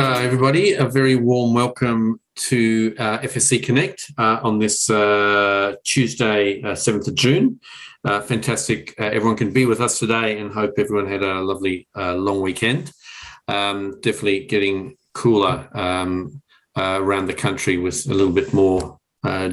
everybody. A very warm welcome to FSC Connect on this Tuesday, 7th of June. Fantastic. Everyone can be with us today, and hope everyone had a lovely long weekend. Definitely getting cooler around the country with a little bit more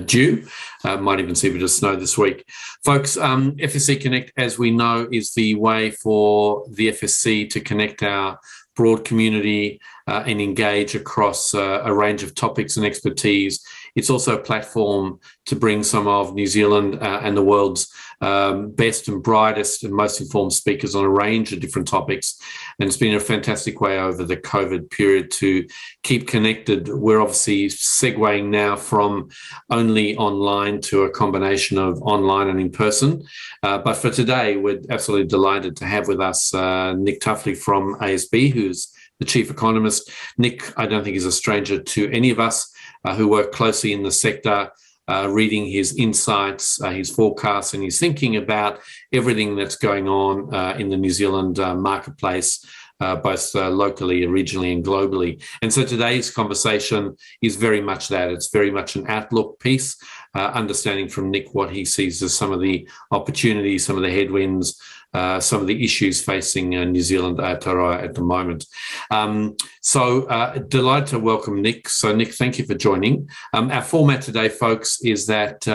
dew. Might even see a bit of snow this week. Folks, FSC Connect, as we know, is the way for the FSC to connect our broad community and engage across a range of topics and expertise. It's also a platform to bring some of New Zealand and the world's best and brightest and most informed speakers on a range of different topics. And it's been a fantastic way over the COVID period to keep connected. We're obviously segueing now from only online to a combination of online and in person. But for today, we're absolutely delighted to have with us Nick Tuffley from ASB, who's the Chief Economist. Nick, I don't think, is a stranger to any of us who work closely in the sector, reading his insights, his forecasts, and his thinking about everything that's going on in the New Zealand marketplace, both locally, regionally, and globally. And so today's conversation is very much that. It's very much an outlook piece, understanding from Nick what he sees as some of the opportunities, some of the headwinds, some of the issues facing New Zealand Aotearoa at the moment. So delighted to welcome Nick. So Nick, thank you for joining. Our format today, folks, is that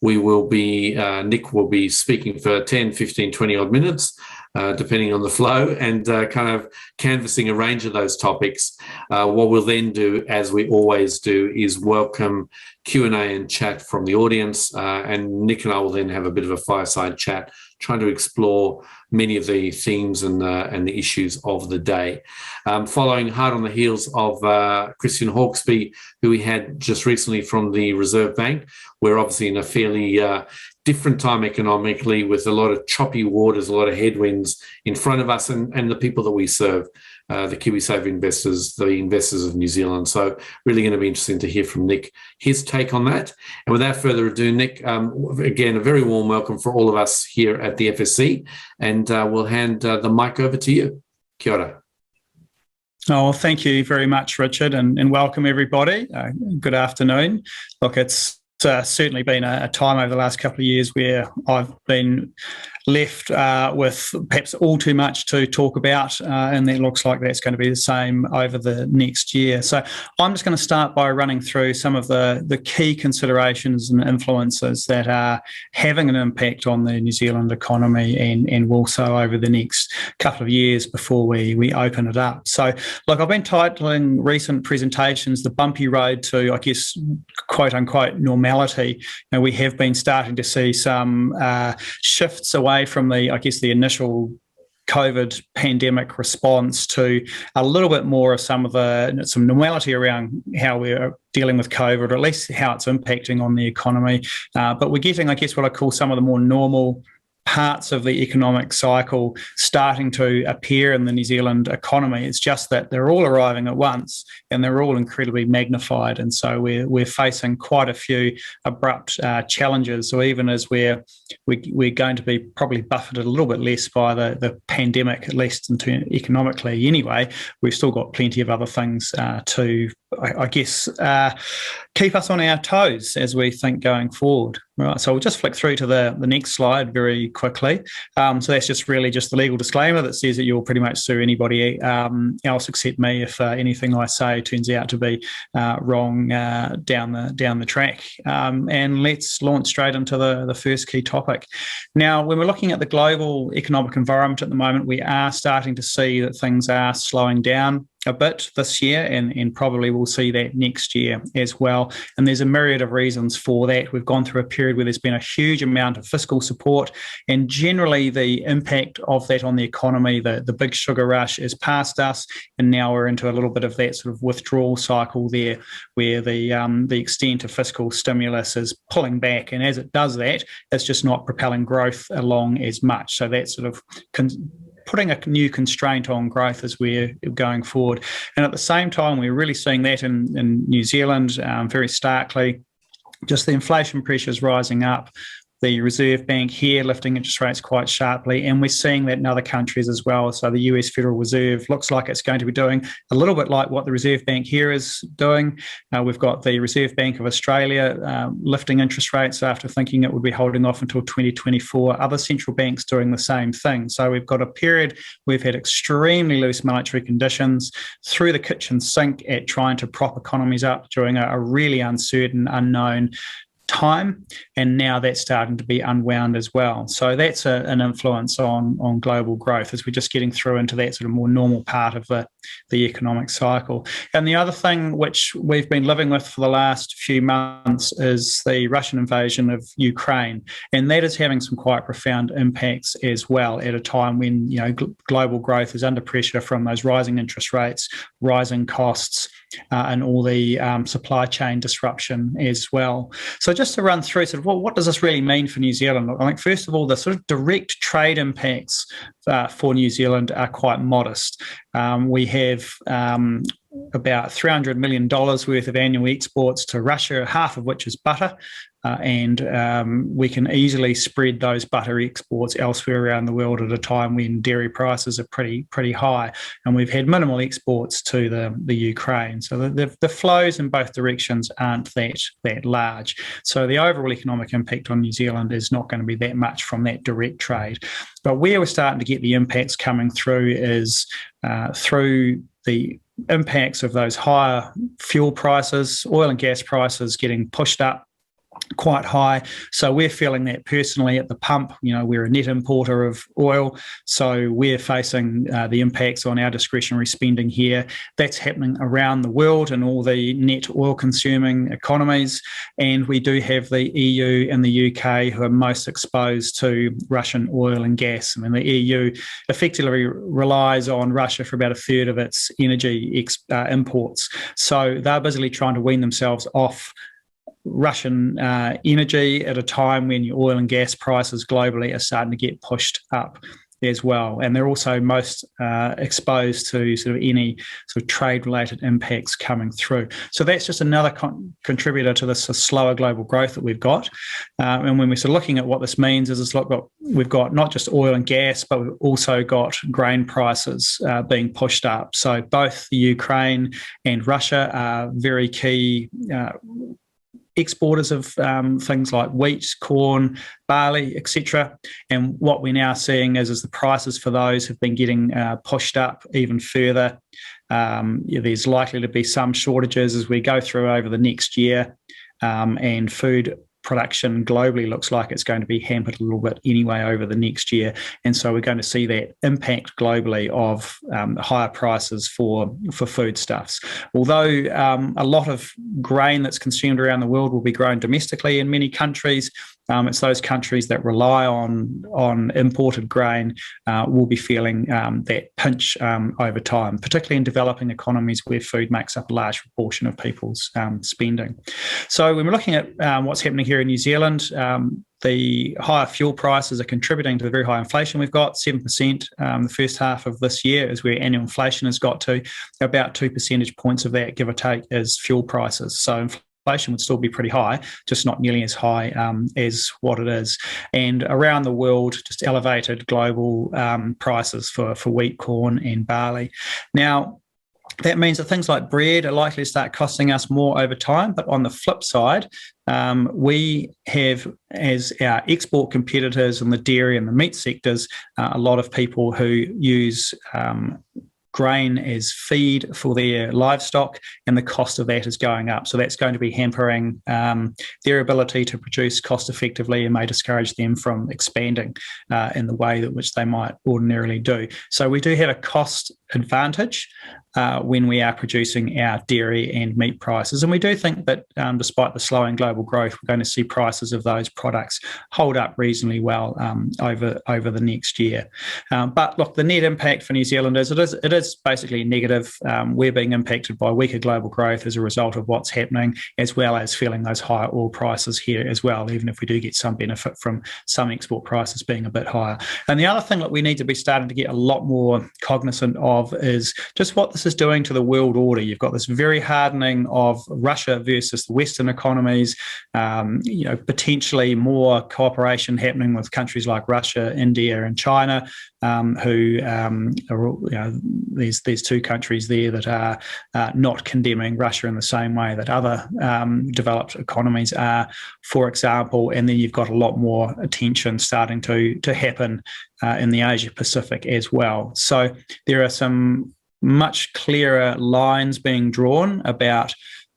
Nick will be speaking for 10, 15, 20 odd minutes, depending on the flow, and kind of canvassing a range of those topics. What we'll then do, as we always do, is welcome Q&A and chat from the audience, and Nick and I will then have a bit of a fireside chat, trying to explore many of the themes and the issues of the day. Following hard on the heels of Christian Hawkesby, who we had just recently from the Reserve Bank. We're obviously in a fairly different time economically, with a lot of choppy waters, a lot of headwinds in front of us and the people that we serve, the KiwiSaver investors, the investors of New Zealand. So really going to be interesting to hear from Nick, his take on that. And without further ado, Nick, again, a very warm welcome for all of us here at the FSC, and we'll hand the mic over to you. Kia ora. Oh, thank you very much, Richard, and welcome everybody. Good afternoon. Look, it's certainly been a time over the last couple of years where I've been left with perhaps all too much to talk about, and it looks like that's going to be the same over the next year. So I'm just going to start by running through some of the key considerations and influences that are having an impact on the New Zealand economy and also over the next couple of years before we open it up. So, look, I've been titling recent presentations The Bumpy Road to, I guess, quote-unquote normality. You know, we have been starting to see some shifts away from the initial COVID pandemic response to a little bit more of some normality around how we're dealing with COVID, or at least how it's impacting on the economy. But we're getting, I guess, what I call some of the more normal parts of the economic cycle starting to appear in the New Zealand economy. It's just that they're all arriving at once and they're all incredibly magnified. And so we're facing quite a few abrupt challenges. So even as we're going to be probably buffeted a little bit less by the pandemic, at least economically anyway, we've still got plenty of other things to, I guess, keep us on our toes as we think going forward. Right, so we'll just flick through to the next slide very quickly. So that's just really just the legal disclaimer that says that you'll pretty much sue anybody else except me if anything I say turns out to be wrong down the track. And let's launch straight into the first key topic. Now, when we're looking at the global economic environment at the moment, we are starting to see that things are slowing down a bit this year, and probably we'll see that next year as well. And there's a myriad of reasons for that. We've gone through a period where there's been a huge amount of fiscal support, and generally the impact of that on the economy, the big sugar rush, is past us, and now we're into a little bit of that sort of withdrawal cycle there, where the extent of fiscal stimulus is pulling back, and as it does that, it's just not propelling growth along as much. So that's sort of putting a new constraint on growth as we're going forward. And at the same time, we're really seeing that in New Zealand very starkly, just the inflation pressures rising up. the Reserve Bank here lifting interest rates quite sharply, and we're seeing that in other countries as well. So the US Federal Reserve looks like it's going to be doing a little bit like what the Reserve Bank here is doing. We've got the Reserve Bank of Australia lifting interest rates after thinking it would be holding off until 2024. Other central banks doing the same thing. So we've got a period we've had extremely loose monetary conditions through the kitchen sink at trying to prop economies up during a really uncertain, unknown time, and now that's starting to be unwound as well. So that's an influence on global growth as we're just getting through into that sort of more normal part of the economic cycle. And the other thing which we've been living with for the last few months is the Russian invasion of Ukraine, and that is having some quite profound impacts as well at a time when global growth is under pressure from those rising interest rates, rising costs, and all the supply chain disruption as well. So just to run through sort of what does this really mean for New Zealand? I think first of all, the sort of direct trade impacts for New Zealand are quite modest. We have about $300 million worth of annual exports to Russia, half of which is butter. And we can easily spread those butter exports elsewhere around the world at a time when dairy prices are pretty high. And we've had minimal exports to the Ukraine. So the flows in both directions aren't that large. So the overall economic impact on New Zealand is not going to be that much from that direct trade. But where we're starting to get the impacts coming through is through the impacts of those higher fuel prices, oil and gas prices getting pushed up quite high. So we're feeling that personally at the pump. We're a net importer of oil, so we're facing the impacts on our discretionary spending here. That's happening around the world in all the net oil consuming economies, and we do have the EU and the UK who are most exposed to Russian oil and gas. I mean, the EU effectively relies on Russia for about a third of its energy imports, so they're busily trying to wean themselves off Russian energy at a time when your oil and gas prices globally are starting to get pushed up as well. And they're also most exposed to sort of any sort of trade-related impacts coming through. So that's just another contributor to this slower global growth that we've got. And when we're sort of looking at what this means is we've got not just oil and gas, but we've also got grain prices being pushed up. So both the Ukraine and Russia are very key exporters of things like wheat, corn, barley, etc. And what we're now seeing is the prices for those have been getting pushed up even further. There's likely to be some shortages as we go through over the next year, and food production globally looks like it's going to be hampered a little bit anyway over the next year. And so we're going to see that impact globally of higher prices for foodstuffs. Although a lot of grain that's consumed around the world will be grown domestically in many countries, it's those countries that rely on imported grain will be feeling that pinch over time, particularly in developing economies where food makes up a large proportion of people's spending. So when we're looking at what's happening here in New Zealand, the higher fuel prices are contributing to the very high inflation we've got, 7% the first half of this year is where annual inflation has got to. About 2 percentage points of that, give or take, is fuel prices. So inflation would still be pretty high, just not nearly as high as what it is. And around the world, just elevated global prices for wheat, corn and barley. Now, that means that things like bread are likely to start costing us more over time. But on the flip side, we have, as our export competitors in the dairy and the meat sectors, a lot of people who use grain as feed for their livestock, and the cost of that is going up. So that's going to be hampering their ability to produce cost effectively and may discourage them from expanding in the way that which they might ordinarily do. So we do have a cost advantage when we are producing our dairy and meat prices. And we do think that despite the slowing global growth, we're going to see prices of those products hold up reasonably well over the next year. But look, the net impact for New Zealand is it is basically negative. We're being impacted by weaker global growth as a result of what's happening, as well as feeling those higher oil prices here as well, even if we do get some benefit from some export prices being a bit higher. And the other thing that we need to be starting to get a lot more cognizant of is just what this is doing to the world order. You've got this very hardening of Russia versus the Western economies, potentially more cooperation happening with countries like Russia, India, and China, who are these two countries there that are not condemning Russia in the same way that other developed economies are, for example. And then you've got a lot more attention starting to happen in the Asia Pacific as well. So there are some much clearer lines being drawn about,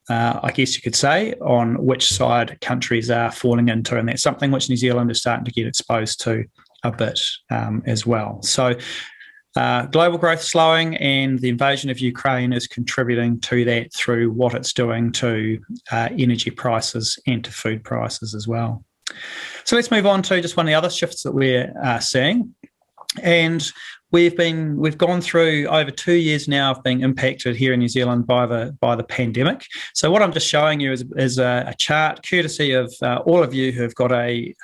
I guess you could say, on which side countries are falling into. And that's something which New Zealand is starting to get exposed to a bit as well. So global growth slowing, and the invasion of Ukraine is contributing to that through what it's doing to energy prices and to food prices as well. So let's move on to just one of the other shifts that we're seeing. And we've gone through over 2 years now of being impacted here in New Zealand by the pandemic. So what I'm just showing you is a chart, courtesy of all of you who have got a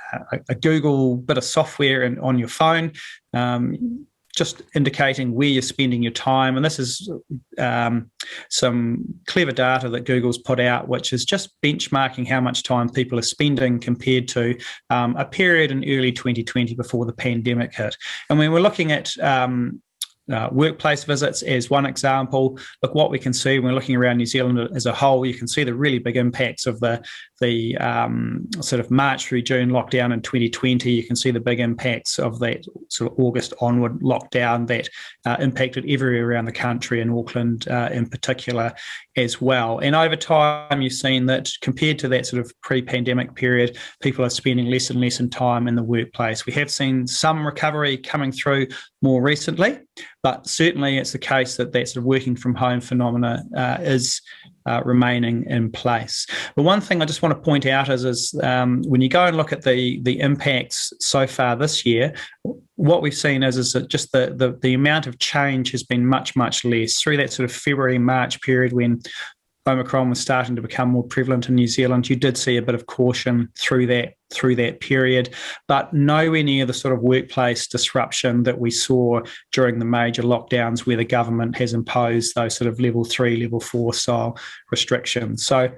Google bit of software on your phone, just indicating where you're spending your time. And this is some clever data that Google's put out, which is just benchmarking how much time people are spending compared to a period in early 2020 before the pandemic hit. And when we're looking at workplace visits as one example, look, what we can see when we're looking around New Zealand as a whole, you can see the really big impacts of the sort of March through June lockdown in 2020. You can see the big impacts of that sort of August onward lockdown that impacted everywhere around the country, and Auckland in particular as well. And over time, you've seen that compared to that sort of pre-pandemic period, people are spending less and less time in the workplace. We have seen some recovery coming through more recently, but certainly it's the case that that sort of working from home phenomena is remaining in place. But one thing I just want to point out is when you go and look at the impacts so far this year, what we've seen is that just the amount of change has been much, much less. Through that sort of February, March period when Omicron was starting to become more prevalent in New Zealand, you did see a bit of caution through that period, but nowhere near the sort of workplace disruption that we saw during the major lockdowns where the government has imposed those sort of level 3, level 4 style restrictions. So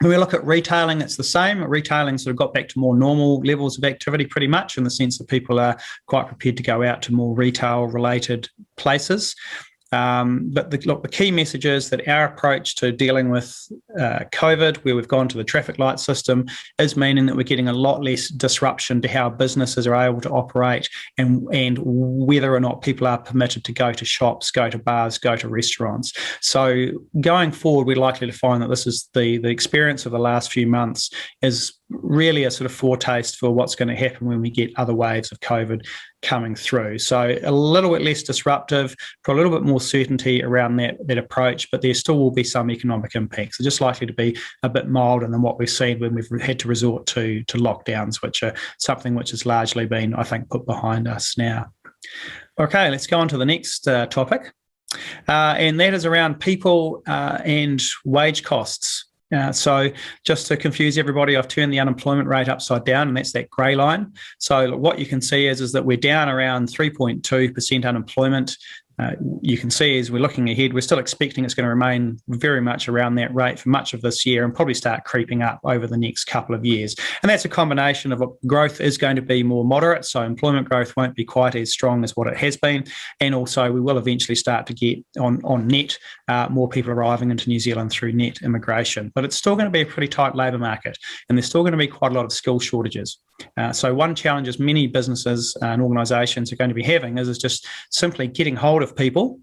when we look at retailing, it's the same. Retailing sort of got back to more normal levels of activity pretty much, in the sense that people are quite prepared to go out to more retail-related places. But the key message is that our approach to dealing with COVID, where we've gone to the traffic light system, is meaning that we're getting a lot less disruption to how businesses are able to operate and whether or not people are permitted to go to shops, go to bars, go to restaurants. So going forward, we're likely to find that this is the experience of the last few months is really a sort of foretaste for what's going to happen when we get other waves of COVID coming through. So a little bit less disruptive, for a little bit more certainty around that approach, but there still will be some economic impacts. They're just likely to be a bit milder than what we've seen when we've had to resort to lockdowns, which are something which has largely been, I think, put behind us now. Okay, let's go on to the next topic, and that is around people and wage costs. So just to confuse everybody, I've turned the unemployment rate upside down, and that's that grey line. So what you can see is that we're down around 3.2% unemployment. You can see as we're looking ahead, we're still expecting it's going to remain very much around that rate for much of this year and probably start creeping up over the next couple of years. And that's a combination of growth is going to be more moderate, so employment growth won't be quite as strong as what it has been. And also we will eventually start to get on net more people arriving into New Zealand through net immigration. But it's still going to be a pretty tight labour market, and there's still going to be quite a lot of skill shortages. So one challenge as many businesses and organisations are going to be having is just simply getting hold of people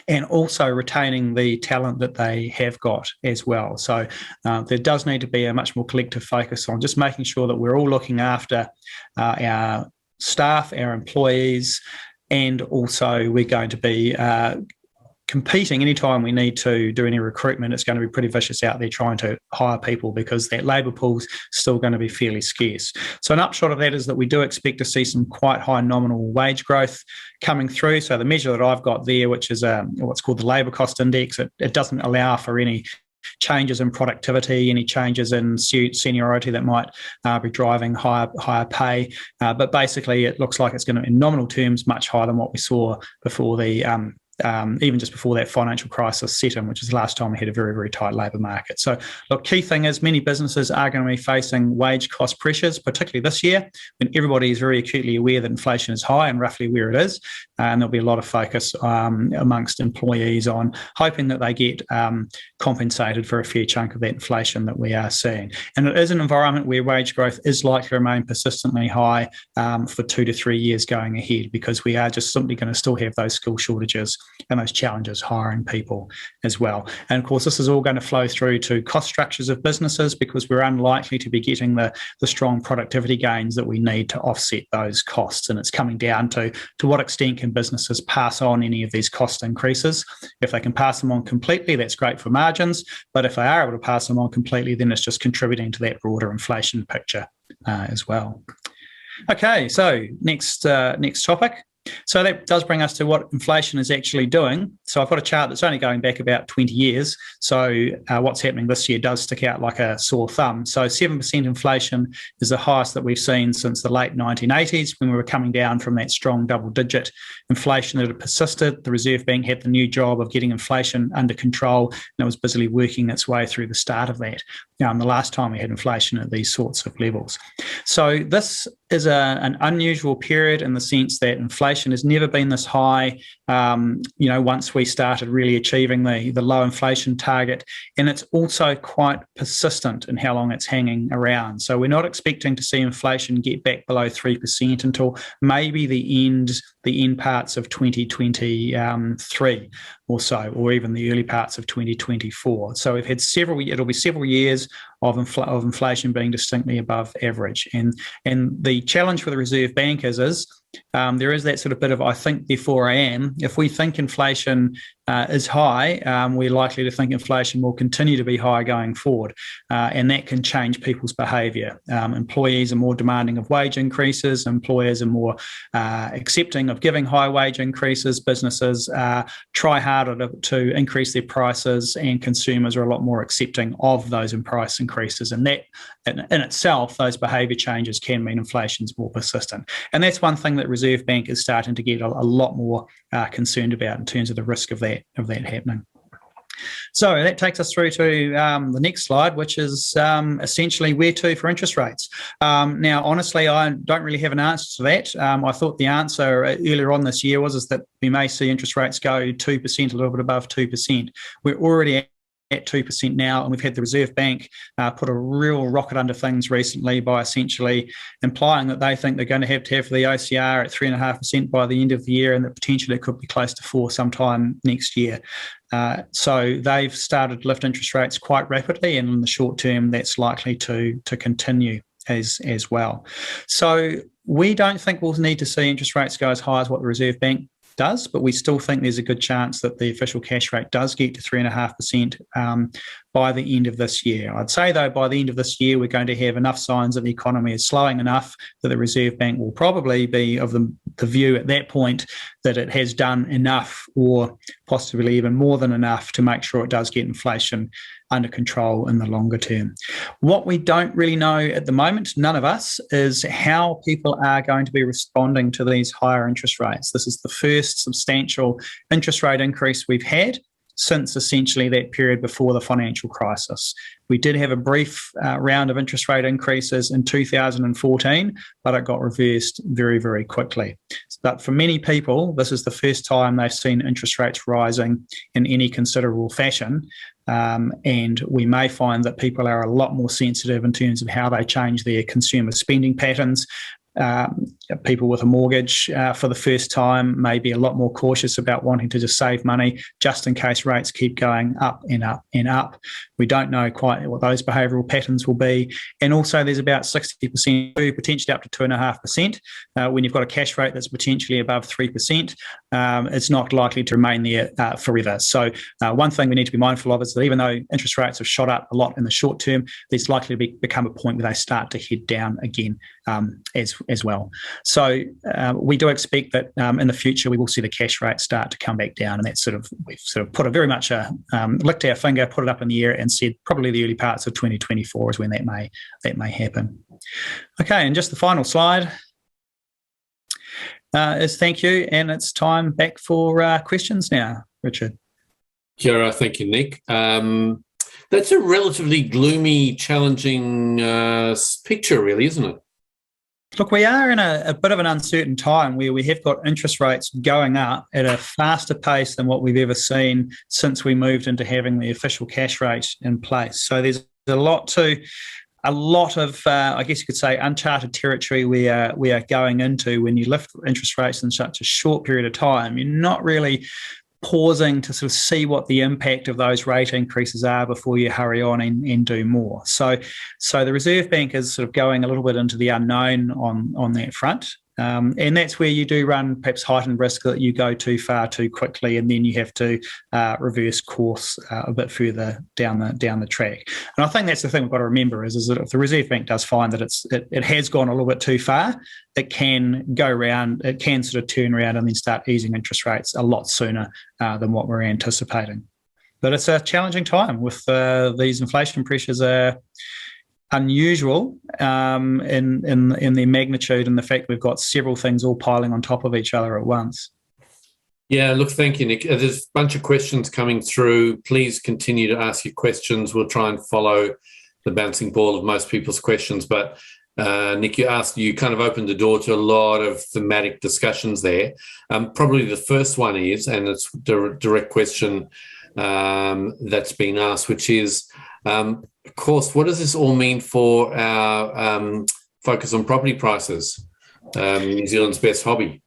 and also retaining the talent that they have got as well. So there does need to be a much more collective focus on just making sure that we're all looking after our staff, our employees, and also we're going to be competing anytime we need to do any recruitment. It's going to be pretty vicious out there trying to hire people because that labour pool's still going to be fairly scarce. So an upshot of that is that we do expect to see some quite high nominal wage growth coming through. So the measure that I've got there, which is what's called the labour cost index, it doesn't allow for any changes in productivity, any changes in seniority that might be driving higher pay. But basically, it looks like it's going to, in nominal terms, much higher than what we saw before the even just before that financial crisis set in, which is the last time we had a very, very tight labour market. So, look, key thing is many businesses are going to be facing wage cost pressures, particularly this year, when everybody is very acutely aware that inflation is high and roughly where it is. And there'll be a lot of focus amongst employees on hoping that they get compensated for a fair chunk of that inflation that we are seeing. And it is an environment where wage growth is likely to remain persistently high for 2 to 3 years going ahead, because we are just simply going to still have those skill shortages and those challenges hiring people as well. And of course, this is all going to flow through to cost structures of businesses, because we're unlikely to be getting the strong productivity gains that we need to offset those costs. And it's coming down to what extent can businesses pass on any of these cost increases. If they can pass them on completely, that's great for margins. But if they are able to pass them on completely, then it's just contributing to that broader inflation picture as well. Okay, so next topic. So that does bring us to what inflation is actually doing. So I've got a chart that's only going back about 20 years. So what's happening this year does stick out like a sore thumb. So 7% inflation is the highest that we've seen since the late 1980s, when we were coming down from that strong double-digit inflation that had persisted. The Reserve Bank had the new job of getting inflation under control, and it was busily working its way through the start of that. The last time we had inflation at these sorts of levels. So this is an unusual period in the sense that inflation has never been this high, once we started really achieving the low inflation target. And it's also quite persistent in how long it's hanging around. So we're not expecting to see inflation get back below 3% until maybe the end parts of 2023 or so, or even the early parts of 2024. So we've had it'll be several years of inflation being distinctly above average. And the challenge for the Reserve Bank is there is that sort of bit of I think, therefore I am. If we think inflation is high, we're likely to think inflation will continue to be high going forward. And that can change people's behaviour. Employees are more demanding of wage increases. Employers are more accepting of giving high wage increases. Businesses try harder to increase their prices, and consumers are a lot more accepting of those price increases. And that in itself, those behaviour changes can mean inflation's more persistent. And that's one thing that Reserve Bank is starting to get a lot more concerned about in terms of the risk of that happening. So that takes us through to the next slide, which is essentially where to for interest rates. Now, honestly, I don't really have an answer to that. I thought the answer earlier on this year was that we may see interest rates go 2%, a little bit above 2%. We're already at 2% now, and we've had the Reserve Bank put a real rocket under things recently by essentially implying that they think they're going to have the OCR at 3.5% by the end of the year, and that potentially it could be close to 4% sometime next year. So they've started to lift interest rates quite rapidly, and in the short term, that's likely to continue as well. So we don't think we'll need to see interest rates go as high as what the Reserve Bank does, but we still think there's a good chance that the official cash rate does get to 3.5% by the end of this year. I'd say, though, by the end of this year, we're going to have enough signs that the economy is slowing enough that the Reserve Bank will probably be of the view at that point that it has done enough, or possibly even more than enough, to make sure it does get inflation under control in the longer term. What we don't really know at the moment, none of us, is how people are going to be responding to these higher interest rates. This is the first substantial interest rate increase we've had since essentially that period before the financial crisis. We did have a brief round of interest rate increases in 2014, but it got reversed very, very quickly. But for many people, this is the first time they've seen interest rates rising in any considerable fashion. And we may find that people are a lot more sensitive in terms of how they change their consumer spending patterns. people with a mortgage for the first time may be a lot more cautious about wanting to just save money just in case rates keep going up and up and up. We don't know quite what those behavioural patterns will be. And also there's about 60%, potentially up to 2.5%. When you've got a cash rate that's potentially above 3%, it's not likely to remain there forever. So one thing we need to be mindful of is that even though interest rates have shot up a lot in the short term, there's likely to become a point where they start to head down again as well. So we do expect that in the future we will see the cash rate start to come back down, and that's we've put a very much licked our finger, put it up in the air, and said probably the early parts of 2024 is when that may happen. Okay, and just the final slide is thank you, and it's time back for questions now, Richard. Kia ora, thank you, Nick. That's a relatively gloomy, challenging picture, really, isn't it? Look, we are in a bit of an uncertain time where we have got interest rates going up at a faster pace than what we've ever seen since we moved into having the official cash rate in place. So there's a lot of, I guess you could say, uncharted territory we are going into when you lift interest rates in such a short period of time. You're not really pausing to sort of see what the impact of those rate increases are before you hurry on and do more. So the Reserve Bank is sort of going a little bit into the unknown on that front. And that's where you do run perhaps heightened risk that you go too far too quickly, and then you have to reverse course a bit further down the track. And I think that's the thing we've got to remember is that if the Reserve Bank does find that it has gone a little bit too far, it can go around, it can sort of turn around and then start easing interest rates a lot sooner than what we're anticipating. But it's a challenging time with these inflation pressures are unusual in their magnitude and the fact we've got several things all piling on top of each other at once. Yeah, look, thank you, Nick. There's a bunch of questions coming through. Please continue to ask your questions. We'll try and follow the bouncing ball of most people's questions. But Nick, you kind of opened the door to a lot of thematic discussions there. Probably the first one is, and it's a direct question that's been asked, which is, of course, what does this all mean for our focus on property prices, New Zealand's best hobby?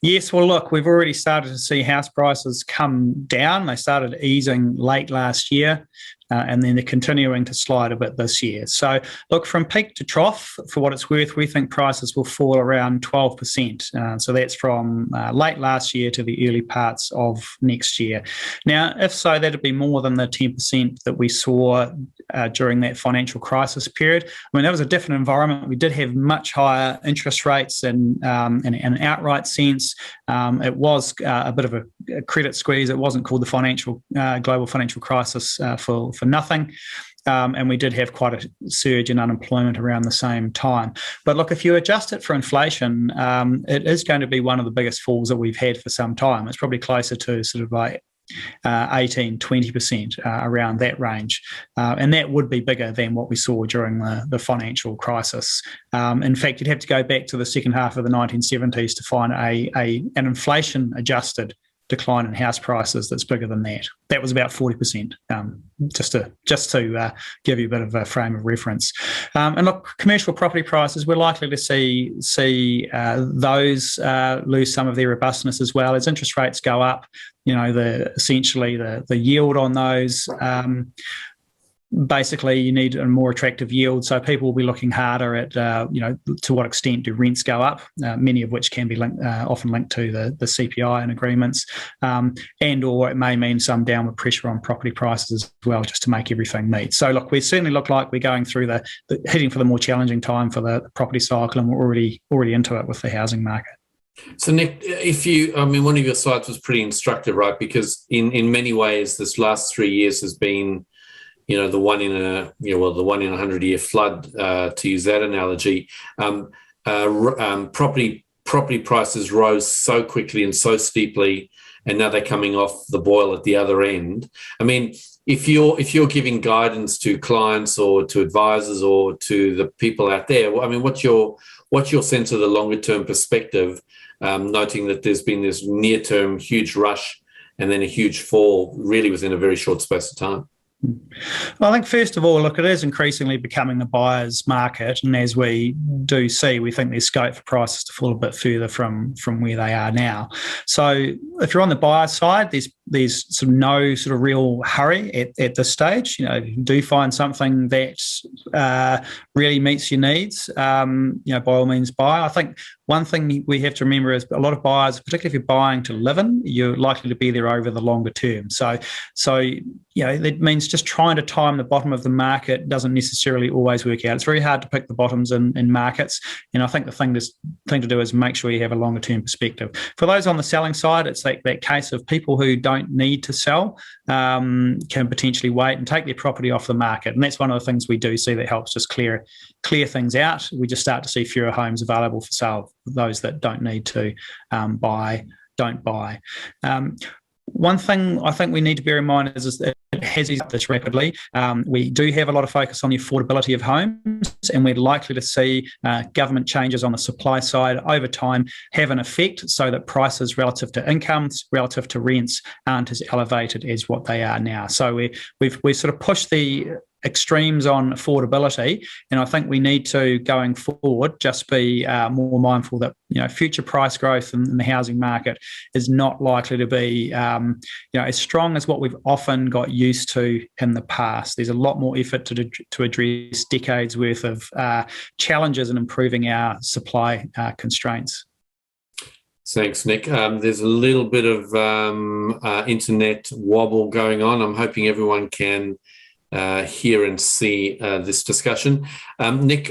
Yes, well, look, we've already started to see house prices come down. They started easing late last year, and then they're continuing to slide a bit this year. So, look, from peak to trough, for what it's worth, we think prices will fall around 12%. So that's from late last year to the early parts of next year. Now, if so, that'd be more than the 10% that we saw during that financial crisis period. I mean, that was a different environment. We did have much higher interest rates in an outright sense. It was a bit of a credit squeeze. It wasn't called the global financial crisis for nothing. And we did have quite a surge in unemployment around the same time. But look, if you adjust it for inflation, it is going to be one of the biggest falls that we've had for some time. It's probably closer to sort of like 18, 20% around that range. And that would be bigger than what we saw during the financial crisis. In fact, you'd have to go back to the second half of the 1970s to find an inflation-adjusted decline in house prices that's bigger than that. That was about 40%, just to give you a bit of a frame of reference. And look, commercial property prices, we're likely to see those lose some of their robustness as well as interest rates go up. You know, essentially the yield on those. Basically, you need a more attractive yield, so people will be looking harder at, to what extent do rents go up, many of which can be often linked to the CPI and agreements, and or it may mean some downward pressure on property prices as well, just to make everything meet. So look, we certainly look like we're going through heading for the more challenging time for the property cycle, and we're already into it with the housing market. So Nick, one of your slides was pretty instructive, right? Because in many ways, this last 3 years has been, the one in a 100-year flood, to use that analogy. Property prices rose so quickly and so steeply, and now they're coming off the boil at the other end. I mean, if you're giving guidance to clients or to advisors or to the people out there, I mean, what's your sense of the longer term perspective, noting that there's been this near term huge rush and then a huge fall really within a very short space of time? Well, I think first of all, look, it is increasingly becoming the buyer's market, and as we do see, we think there's scope for prices to fall a bit further from where they are now. So, if you're on the buyer side, there's sort of no sort of real hurry at this stage. You know, if you do find something that really meets your needs, by all means buy. I think one thing we have to remember is a lot of buyers, particularly if you're buying to live in, you're likely to be there over the longer term. So that means just trying to time the bottom of the market doesn't necessarily always work out. It's very hard to pick the bottoms in markets. And I think the thing to do is make sure you have a longer term perspective. For those on the selling side, it's like that case of people who don't need to sell can potentially wait and take their property off the market. And that's one of the things we do see that helps just clear things out. We just start to see fewer homes available for sale. Those that don't need to buy, don't buy. One thing I think we need to bear in mind is that it has eased this rapidly. We do have a lot of focus on the affordability of homes, and we're likely to see government changes on the supply side over time have an effect so that prices relative to incomes, relative to rents, aren't as elevated as what they are now. So we've sort of pushed the extremes on affordability, and I think we need to, going forward, just be more mindful that future price growth in the housing market is not likely to be as strong as what we've often got used to in the past. There's a lot more effort to address decades worth of challenges in improving our supply constraints. Thanks, Nick. There's a little bit of internet wobble going on. I'm hoping everyone can hear and see this discussion. Nick,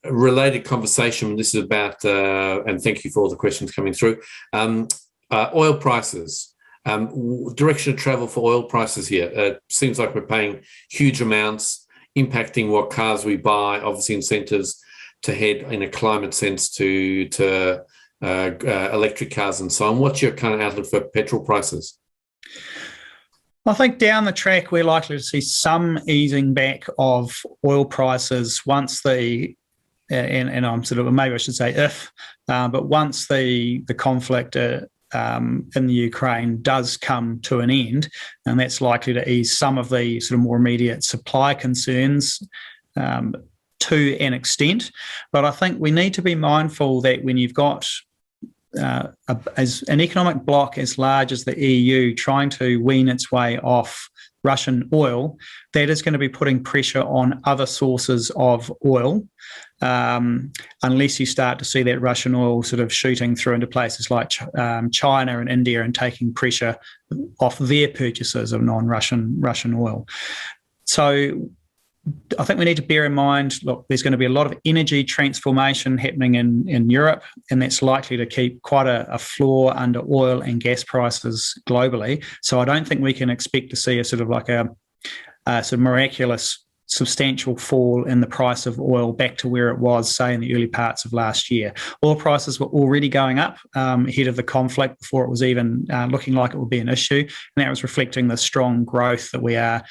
related conversation, this is about, and thank you for all the questions coming through, oil prices, direction of travel for oil prices here. It seems like we're paying huge amounts, impacting what cars we buy, obviously incentives to head in a climate sense to electric cars and so on. What's your kind of outlook for petrol prices? I think down the track, we're likely to see some easing back of oil prices once and I'm sort of, maybe I should say if, but once the conflict in the Ukraine does come to an end, and that's likely to ease some of the sort of more immediate supply concerns to an extent. But I think we need to be mindful that when you've got as an economic bloc as large as the EU trying to wean its way off Russian oil, that is going to be putting pressure on other sources of oil, unless you start to see that Russian oil sort of shooting through into places like China and India and taking pressure off their purchases of non-Russian oil. So I think we need to bear in mind, look, there's going to be a lot of energy transformation happening in Europe, and that's likely to keep quite a floor under oil and gas prices globally. So I don't think we can expect to see a sort of like a sort of miraculous substantial fall in the price of oil back to where it was, say, in the early parts of last year. Oil prices were already going up ahead of the conflict before it was even looking like it would be an issue, and that was reflecting the strong growth that we are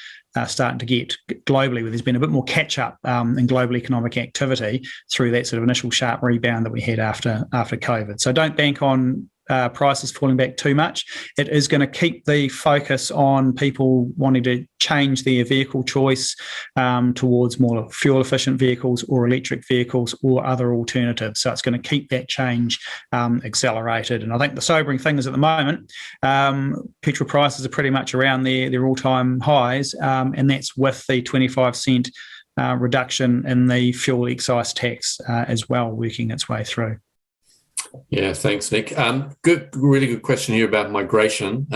starting to get globally, where there's been a bit more catch-up in global economic activity through that sort of initial sharp rebound that we had after COVID. So don't bank on prices falling back too much. It is going to keep the focus on people wanting to change their vehicle choice towards more fuel-efficient vehicles or electric vehicles or other alternatives. So it's going to keep that change accelerated. And I think the sobering thing is at the moment, petrol prices are pretty much around their all-time highs, and that's with the 25-cent reduction in the fuel excise tax as well working its way through. Yeah, thanks, Nick. Really good question here about migration.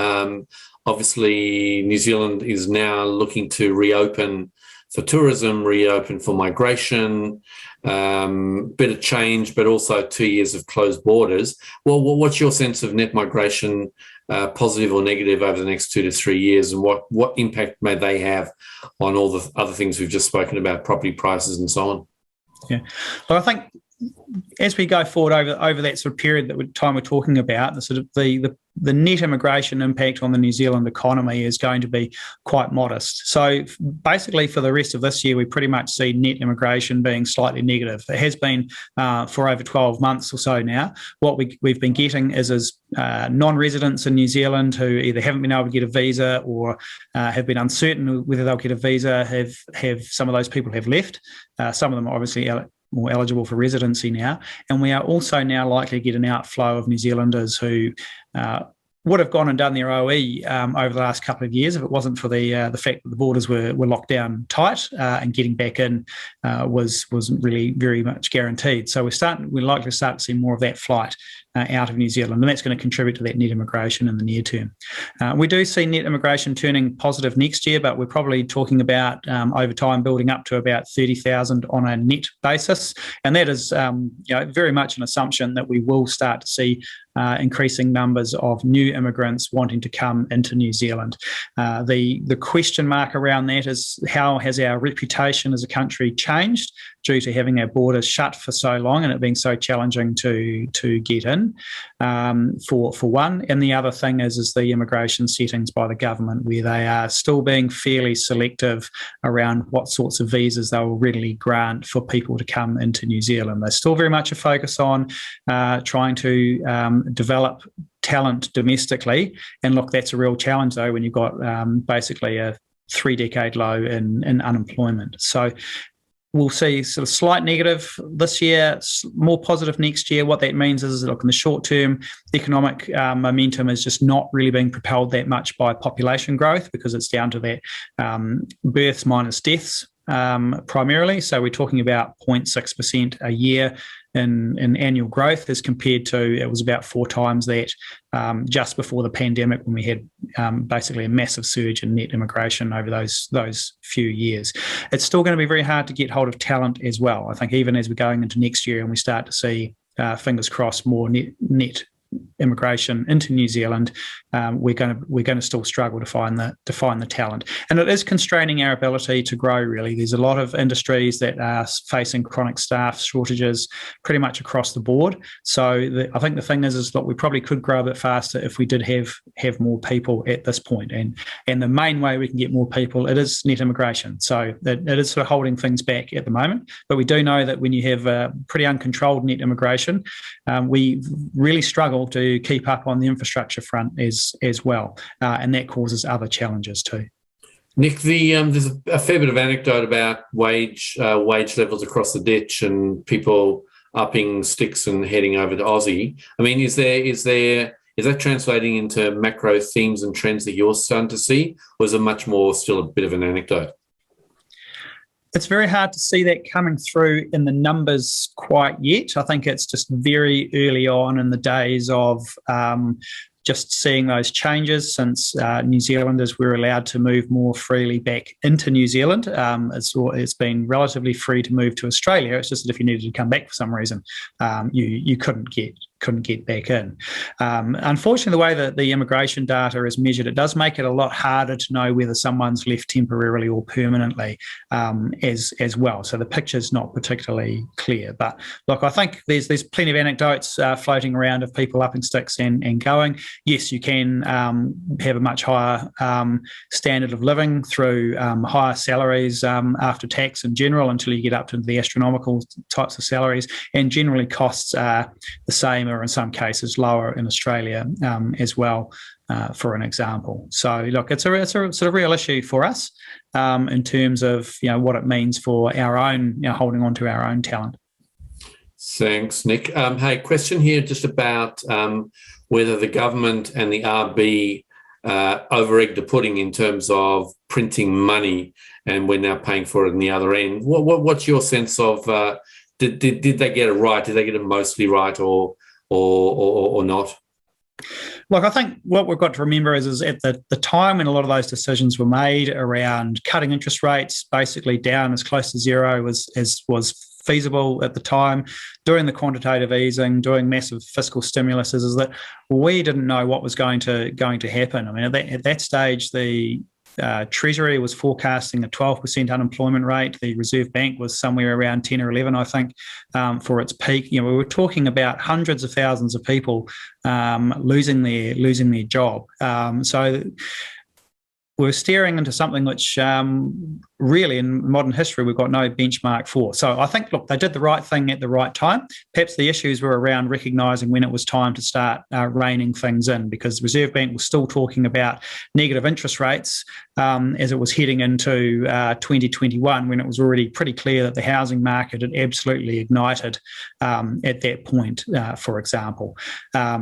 Obviously, New Zealand is now looking to reopen for tourism, reopen for migration, bit of change, but also 2 years of closed borders. Well, what's your sense of net migration, positive or negative, over the next 2 to 3 years, and what impact may they have on all the other things we've just spoken about, property prices and so on? Yeah, well, I think as we go forward over that sort of period time we're talking about, the net immigration impact on the New Zealand economy is going to be quite modest. So basically for the rest of this year, we pretty much see net immigration being slightly negative. It has been for over 12 months or so now. What we've been getting is non-residents in New Zealand who either haven't been able to get a visa or have been uncertain whether they'll get a visa, have some of those people have left. Some of them are obviously more eligible for residency now. And we are also now likely to get an outflow of New Zealanders who would have gone and done their OE over the last couple of years if it wasn't for the fact that the borders were locked down tight and getting back in wasn't really very much guaranteed. So we're likely to start to see more of that flight out of New Zealand, and that's going to contribute to that net immigration in the near term. We do see net immigration turning positive next year, but we're probably talking about over time building up to about 30,000 on a net basis, and that is very much an assumption that we will start to see increasing numbers of new immigrants wanting to come into New Zealand. The question mark around that is how has our reputation as a country changed due to having our borders shut for so long and it being so challenging to get in, for one. And the other thing is the immigration settings by the government, where they are still being fairly selective around what sorts of visas they will readily grant for people to come into New Zealand. There's still very much a focus on trying to develop talent domestically. And look, that's a real challenge, though, when you've got basically a 3-decade low in unemployment. So we'll see sort of slight negative this year, more positive next year. What that means is, look, in the short term, economic momentum is just not really being propelled that much by population growth because it's down to that births minus deaths primarily. So we're talking about 0.6% a year in annual growth as compared to, it was about 4 times that just before the pandemic when we had basically a massive surge in net immigration over those few years. It's still going to be very hard to get hold of talent as well. I think even as we're going into next year and we start to see, fingers crossed, more net immigration into New Zealand, we're going to still struggle to find the talent, and it is constraining our ability to grow. Really, there's a lot of industries that are facing chronic staff shortages pretty much across the board. So I think the thing is that we probably could grow a bit faster if we did have more people at this point. And the main way we can get more people, it is net immigration. So it is sort of holding things back at the moment. But we do know that when you have pretty uncontrolled net immigration, we really struggle to keep up on the infrastructure front as well, and that causes other challenges too. Nick, there's a fair bit of anecdote about wage levels across the ditch and people upping sticks and heading over to Aussie. I mean, is that translating into macro themes and trends that you're starting to see, or is it much more still a bit of an anecdote? It's very hard to see that coming through in the numbers quite yet. I think it's just very early on in the days of just seeing those changes since New Zealanders were allowed to move more freely back into New Zealand. It's been relatively free to move to Australia. It's just that if you needed to come back for some reason, you couldn't get back in. Unfortunately, the way that the immigration data is measured, it does make it a lot harder to know whether someone's left temporarily or permanently as well. So the picture's not particularly clear. But look, I think there's plenty of anecdotes floating around of people upping sticks and going. Yes, you can have a much higher standard of living through higher salaries after tax in general until you get up to the astronomical types of salaries, and generally costs are the same or in some cases lower in Australia as well, for an example. So look, it's a sort of real issue for us in terms of what it means for our own holding on to our own talent. Thanks, Nick. Hey, question here just about whether the government and the RB over-egged the pudding in terms of printing money, and we're now paying for it on the other end. What's your sense of did they get it right? Did they get it mostly right, or not? Look, I think what we've got to remember is at the time when a lot of those decisions were made around cutting interest rates basically down as close to zero as was feasible at the time, doing the quantitative easing, doing massive fiscal stimuluses, is that we didn't know what was going to happen. I mean, at that stage, the Treasury was forecasting a 12% unemployment rate. The Reserve Bank was somewhere around 10 or 11, I think, for its peak. We were talking about hundreds of thousands of people losing their job. So we're staring into something which really in modern history we've got no benchmark for. So I think, look, they did the right thing at the right time. Perhaps the issues were around recognising when it was time to start reining things in, because the Reserve Bank was still talking about negative interest rates as it was heading into 2021, when it was already pretty clear that the housing market had absolutely ignited at that point, for example.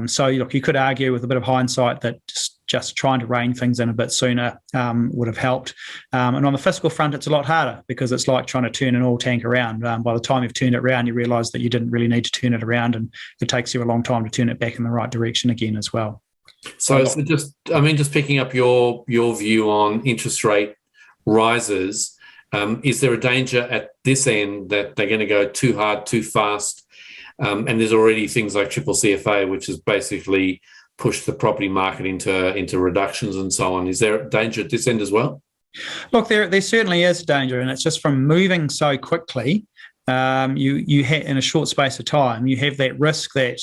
So look, you could argue with a bit of hindsight that just trying to rein things in a bit sooner would have helped. And on the fiscal front, it's a lot harder, because it's like trying to turn an oil tank around. By the time you've turned it around, you realise that you didn't really need to turn it around, and it takes you a long time to turn it back in the right direction again as well. So just picking up your view on interest rate rises, is there a danger at this end that they're going to go too hard, too fast? And there's already things like triple CFA, which is basically push the property market into reductions and so on. Is there danger at this end as well? Look, there certainly is danger, and it's just from moving so quickly. You in a short space of time, you have that risk that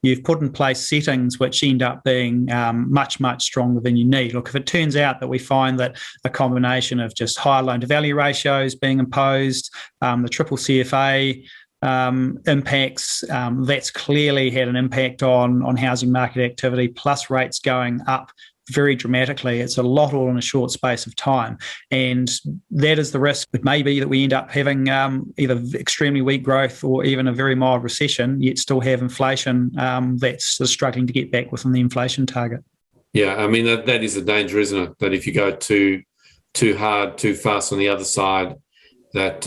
you've put in place settings which end up being much, much stronger than you need. Look, if it turns out that we find that a combination of just higher loan-to-value ratios being imposed, the triple CFA impacts, that's clearly had an impact on housing market activity, plus rates going up very dramatically. It's a lot all in a short space of time, and that is the risk. It may be that we end up having either extremely weak growth or even a very mild recession, yet still have inflation that's struggling to get back within the inflation target. Yeah, I mean, that is a danger, isn't it? That if you go too hard, too fast on the other side, that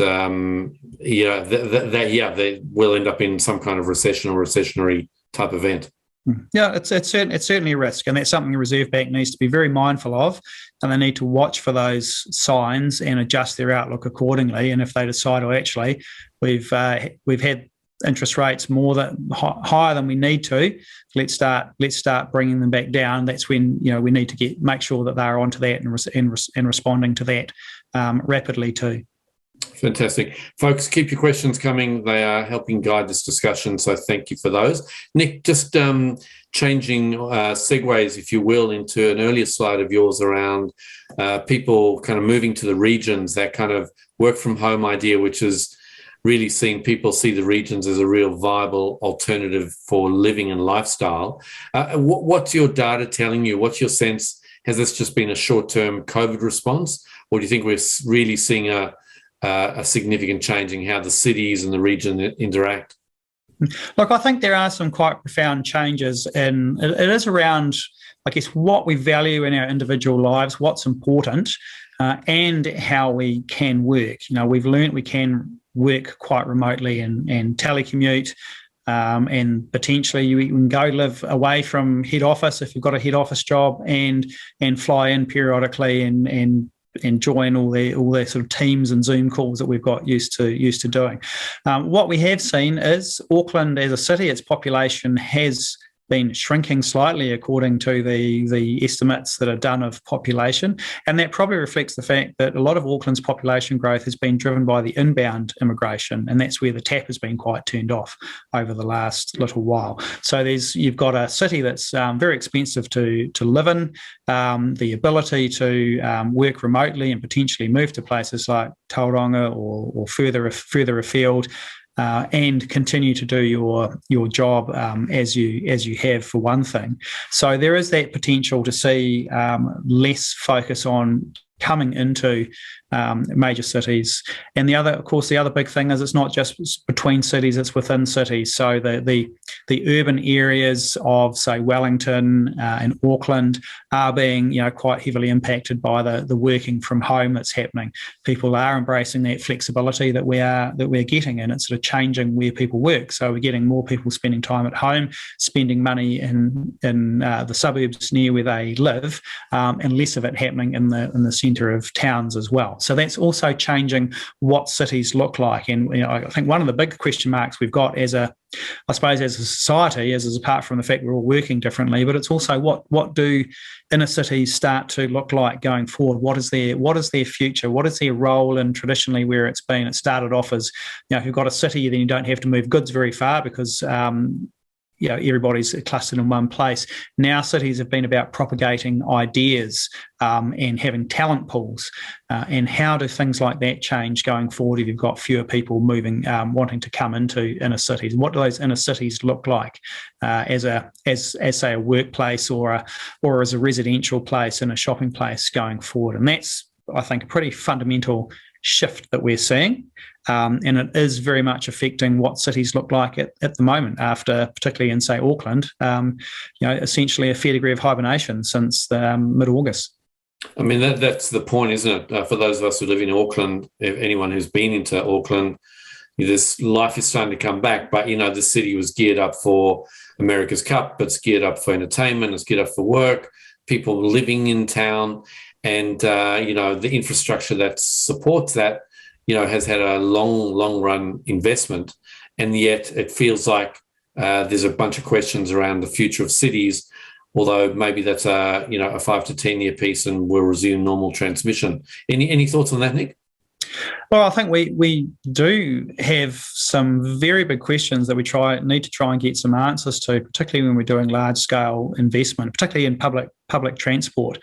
they will end up in some kind of recession or recessionary type event. Yeah, it's certainly a risk, and that's something the Reserve Bank needs to be very mindful of, and they need to watch for those signs and adjust their outlook accordingly. And if they decide, actually, we've had interest rates higher than we need to, let's start bringing them back down. That's when we need to make sure that they're onto that and responding to that rapidly too. Fantastic. Folks, keep your questions coming. They are helping guide this discussion, so thank you for those. Nick, just changing segues, if you will, into an earlier slide of yours around people kind of moving to the regions, that kind of work from home idea, which is really seeing people see the regions as a real viable alternative for living and lifestyle. What's your data telling you? What's your sense? Has this just been a short-term COVID response, or do you think we're really seeing a significant change in how the cities and the region interact? Look, I think there are some quite profound changes, and it is around, I guess, what we value in our individual lives, what's important, and how we can work. We've learned we can work quite remotely and telecommute, and potentially you can go live away from head office if you've got a head office job, and fly in periodically and join all the sort of Teams and Zoom calls that we've got used to doing. What we have seen is Auckland as a city, its population has been shrinking slightly according to the estimates that are done of population, and that probably reflects the fact that a lot of Auckland's population growth has been driven by the inbound immigration, and that's where the tap has been quite turned off over the last little while. So you've got a city that's very expensive to live in, the ability to work remotely and potentially move to places like Tauranga or further afield, and continue to do your job as you have, for one thing. So there is that potential to see less focus on coming into major cities. And the other big thing is it's not just between cities, it's within cities. So the urban areas of, say, Wellington and Auckland are being quite heavily impacted by the working from home that's happening. People are embracing that flexibility that we're getting, and it's sort of changing where people work. So we're getting more people spending time at home, spending money in the suburbs near where they live, and less of it happening in the centre of towns as well. So that's also changing what cities look like. And I think one of the big question marks we've got as a society, is apart from the fact we're all working differently, but it's also what do inner cities start to look like going forward? What is their future? What is their role? And traditionally, where it started off as, if you've got a city, then you don't have to move goods very far because everybody's clustered in one place. Now cities have been about propagating ideas and having talent pools. And how do things like that change going forward if you've got fewer people moving, wanting to come into inner cities? What do those inner cities look like as say a workplace or as a residential place and a shopping place going forward? And that's, I think, a pretty fundamental shift that we're seeing. And it is very much affecting what cities look like at the moment, after, particularly in, say, Auckland, essentially a fair degree of hibernation since mid-August. I mean, that's the point, isn't it? For those of us who live in Auckland, if anyone who's been into Auckland, this life is starting to come back. But, the city was geared up for America's Cup. It's geared up for entertainment. It's geared up for work, people living in town. And, the infrastructure that supports that, has had a long run investment. And yet it feels like there's a bunch of questions around the future of cities, although maybe that's a 5 to 10 year piece and we'll resume normal transmission. Any thoughts on that, Nick? Well, I think we do have some very big questions that we need to try and get some answers to, particularly when we're doing large-scale investment, particularly in public transport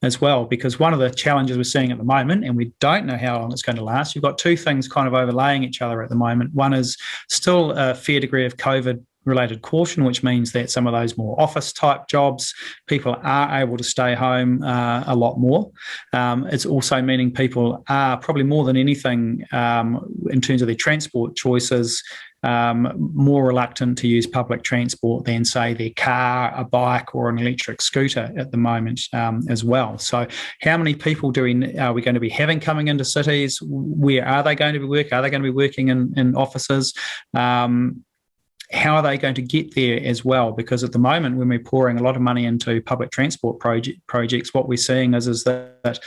as well, because one of the challenges we're seeing at the moment, and we don't know how long it's going to last, you've got two things kind of overlaying each other at the moment. One is still a fair degree of COVID-related caution, which means that some of those more office-type jobs, people are able to stay home a lot more. It's also meaning people are probably more than anything in terms of their transport choices, more reluctant to use public transport than, say, their car, a bike or an electric scooter at the moment as well. So how many people are we going to be having coming into cities? Where are they going to be working? Are they going to be working in offices? How are they going to get there as well? Because at the moment, when we're pouring a lot of money into public transport projects, what we're seeing is that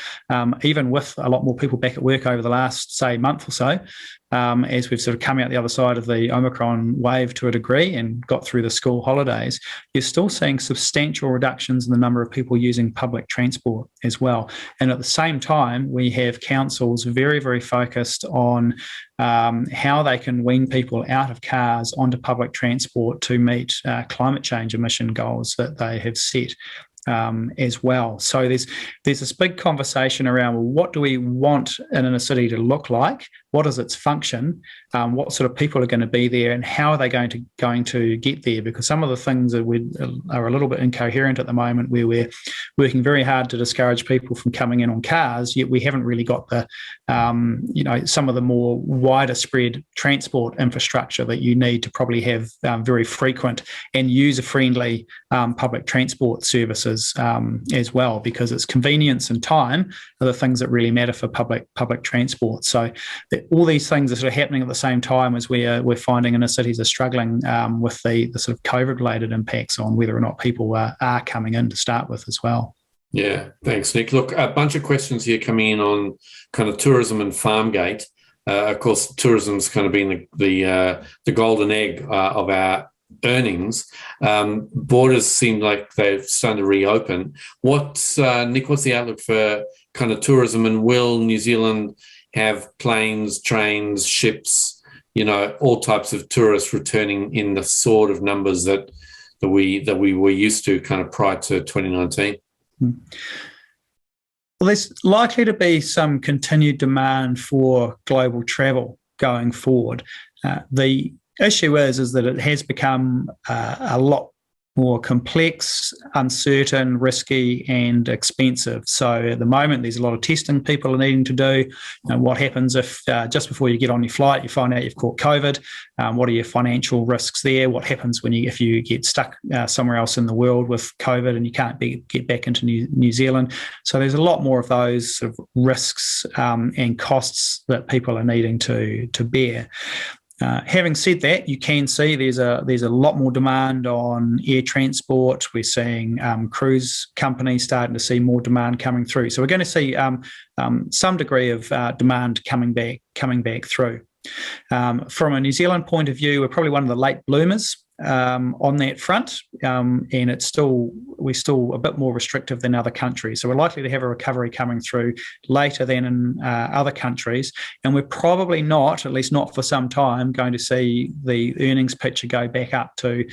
even with a lot more people back at work over the last, say, month or so, as we've sort of come out the other side of the Omicron wave to a degree and got through the school holidays, you're still seeing substantial reductions in the number of people using public transport as well. And at the same time, we have councils very, very focused on how they can wean people out of cars onto public transport to meet climate change emission goals that they have set. As well. So there's this big conversation around, well, what do we want an inner city to look like? What is its function? What sort of people are going to be there, and how are they going to get there? Because some of the things that are a little bit incoherent at the moment, where we're working very hard to discourage people from coming in on cars, yet we haven't really got the some of the more wider spread transport infrastructure that you need to probably have very frequent and user friendly public transport services as well, because it's convenience and time are the things that really matter for public transport. So all these things are sort of happening at the same time as we're finding inner cities are struggling with the sort of COVID-related impacts on whether or not people are coming in to start with as well. Yeah, thanks, Nick. Look, a bunch of questions here coming in on kind of tourism and Farmgate. Of course, tourism's kind of been the golden egg of our earnings. Borders seem like they're starting to reopen. Nick, what's the outlook for kind of tourism, and will New Zealand have planes, trains, ships, all types of tourists returning in the sort of numbers that we were used to kind of prior to 2019? Well, there's likely to be some continued demand for global travel going forward. The issue is that it has become a lot more complex, uncertain, risky, and expensive. So at the moment, there's a lot of testing people are needing to do. What happens if just before you get on your flight, you find out you've caught COVID? What are your financial risks there? What happens if you get stuck somewhere else in the world with COVID and you can't get back into New Zealand? So there's a lot more of those sort of risks and costs that people are needing to bear. Having said that, you can see there's a lot more demand on air transport. We're seeing cruise companies starting to see more demand coming through. So we're going to see some degree of demand coming back through. From a New Zealand point of view, we're probably one of the late bloomers on that front, and we're still a bit more restrictive than other countries. So we're likely to have a recovery coming through later than in other countries, and we're probably not, at least not for some time, going to see the earnings picture go back up to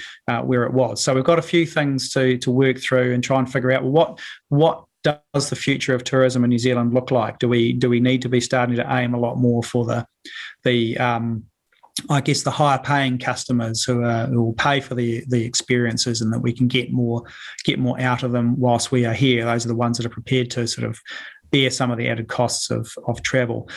where it was. So we've got a few things to work through and try and figure out what does the future of tourism in New Zealand look like? Do we need to be starting to aim a lot more for the I guess the higher paying customers who will pay for the experiences, and that we can get more out of them whilst we are here? Those are the ones that are prepared to sort of bear some of the added costs of travel.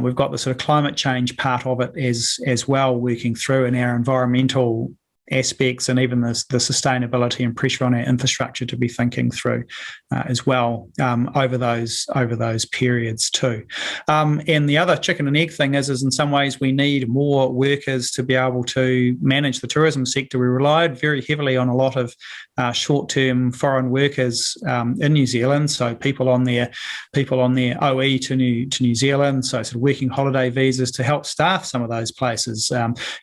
We've got the sort of climate change part of it as well working through, in our environmental aspects, and even the sustainability and pressure on our infrastructure to be thinking through as well over those periods too. And the other chicken and egg thing is in some ways we need more workers to be able to manage the tourism sector. We relied very heavily on a lot of short-term foreign workers in New Zealand, so people on their OE to New Zealand, so sort of working holiday visas to help staff some of those places.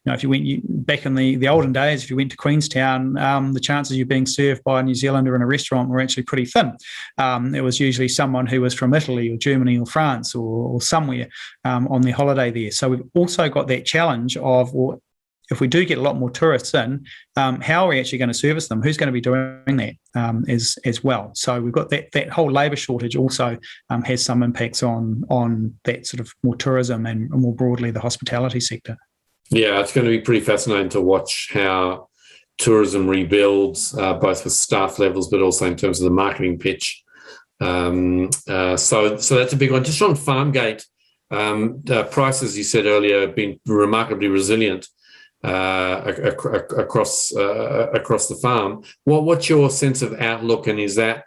If you went back in the olden days, if you went to Queenstown, the chances of you being served by a New Zealander in a restaurant were actually pretty thin. It was usually someone who was from Italy or Germany or France or somewhere on their holiday there. So we've also got that challenge of, well, if we do get a lot more tourists in, how are we actually going to service them? Who's going to be doing that as well? So we've got that whole labour shortage also has some impacts on that sort of more tourism and more broadly the hospitality sector. Yeah, it's going to be pretty fascinating to watch how tourism rebuilds, both with staff levels, but also in terms of the marketing pitch. So that's a big one. Just on Farmgate, prices, you said earlier, have been remarkably resilient across the farm. What's your sense of outlook, and is that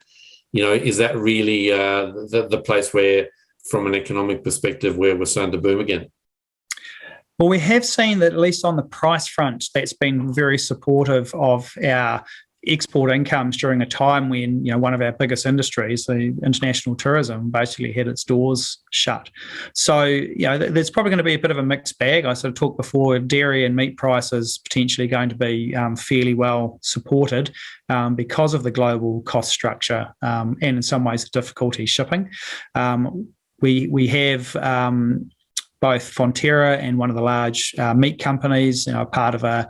really the place where, from an economic perspective, where we're starting to boom again? Well, we have seen that, at least on the price front, that's been very supportive of our export incomes during a time when one of our biggest industries, the international tourism, basically had its doors shut. So there's probably going to be a bit of a mixed bag. I sort of talked before, dairy and meat prices potentially going to be fairly well supported because of the global cost structure and in some ways the difficulty shipping. We have both Fonterra and one of the large meat companies, part of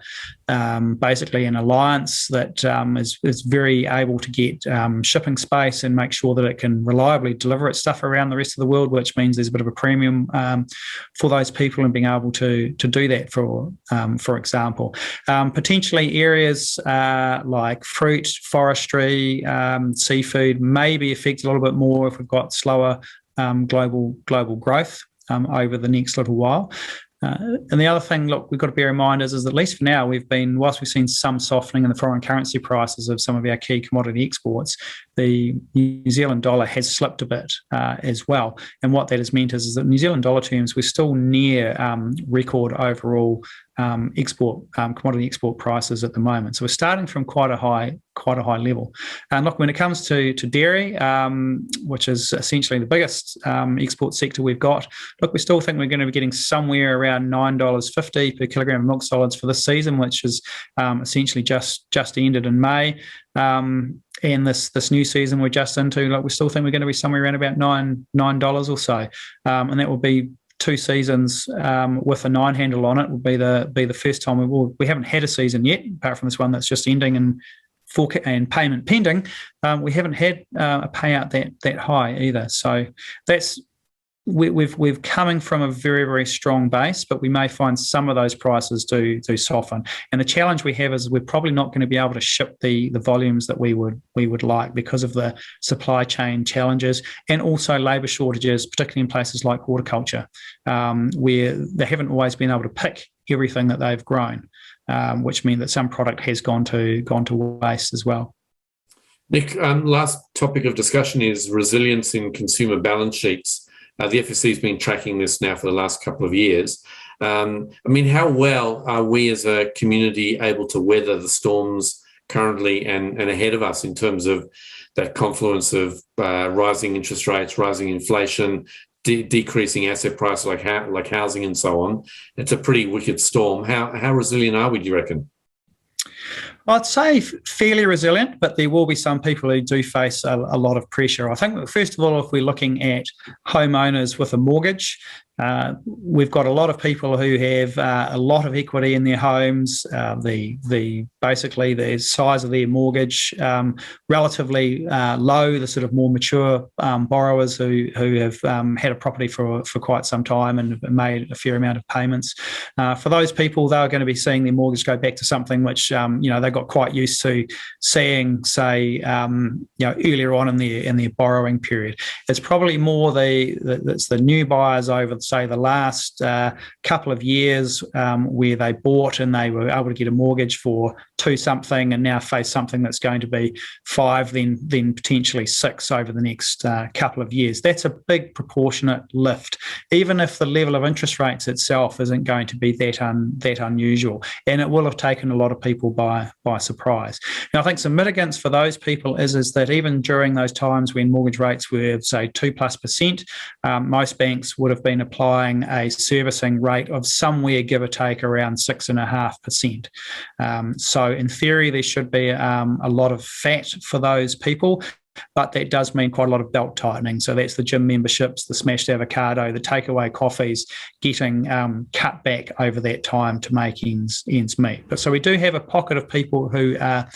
basically an alliance that is very able to get shipping space and make sure that it can reliably deliver its stuff around the rest of the world, which means there's a bit of a premium for those people and being able to do that, for example. Potentially areas like fruit, forestry, seafood may be affected a little bit more if we've got slower global growth over the next little while. And the other thing, look, we've got to bear in mind is that, at least for now, whilst we've seen some softening in the foreign currency prices of some of our key commodity exports, the New Zealand dollar has slipped a bit as well. And what that has meant is that in New Zealand dollar terms, we're still near record overall commodity export prices at the moment. So we're starting from quite a high level. And look, when it comes to dairy, which is essentially the biggest export sector we've got, look, we still think we're going to be getting somewhere around $9.50 per kilogram of milk solids for this season, which is essentially just ended in May. And this new season we're just into, like, we still think we're going to be somewhere around about $9 or so, and that will be 2 seasons with a 9 handle on it. Will be the first time we haven't had a season yet, apart from this one that's just ending and payment pending. We haven't had a payout that high either. So that's we've coming from a very, very strong base, but we may find some of those prices do soften. And the challenge we have is we're probably not going to be able to ship the volumes that we would like because of the supply chain challenges and also labour shortages, particularly in places like horticulture, where they haven't always been able to pick everything that they've grown, which means that some product has gone to waste as well. Nick, last topic of discussion is resilience in consumer balance sheets. The FSC has been tracking this now for the last couple of years. I mean, how well are we as a community able to weather the storms currently and ahead of us in terms of that confluence of rising interest rates, rising inflation, decreasing asset prices like housing and so on? It's a pretty wicked storm. How resilient are we, do you reckon? I'd say fairly resilient, but there will be some people who do face a lot of pressure. I think, first of all, if we're looking at homeowners with a mortgage, we've got a lot of people who have a lot of equity in their homes. Basically the size of their mortgage relatively low. The sort of more mature borrowers who have had a property for quite some time and have made a fair amount of payments. For those people, they're going to be seeing their mortgage go back to something which they got quite used to seeing, say, earlier on in their borrowing period. It's probably more it's the new buyers over, say, the last couple of years where they bought and they were able to get a mortgage for 2 something and now face something that's going to be 5, then potentially 6 over the next couple of years. That's a big proportionate lift, even if the level of interest rates itself isn't going to be that unusual, and it will have taken a lot of people by surprise. Now, I think some mitigants for those people is that even during those times when mortgage rates were, say, 2+%, most banks would have been applying a servicing rate of somewhere, give or take, around 6.5%. So in theory, there should be a lot of fat for those people, but that does mean quite a lot of belt tightening. So that's the gym memberships, the smashed avocado, the takeaway coffees getting cut back over that time to make ends meet. But so we do have a pocket of people who are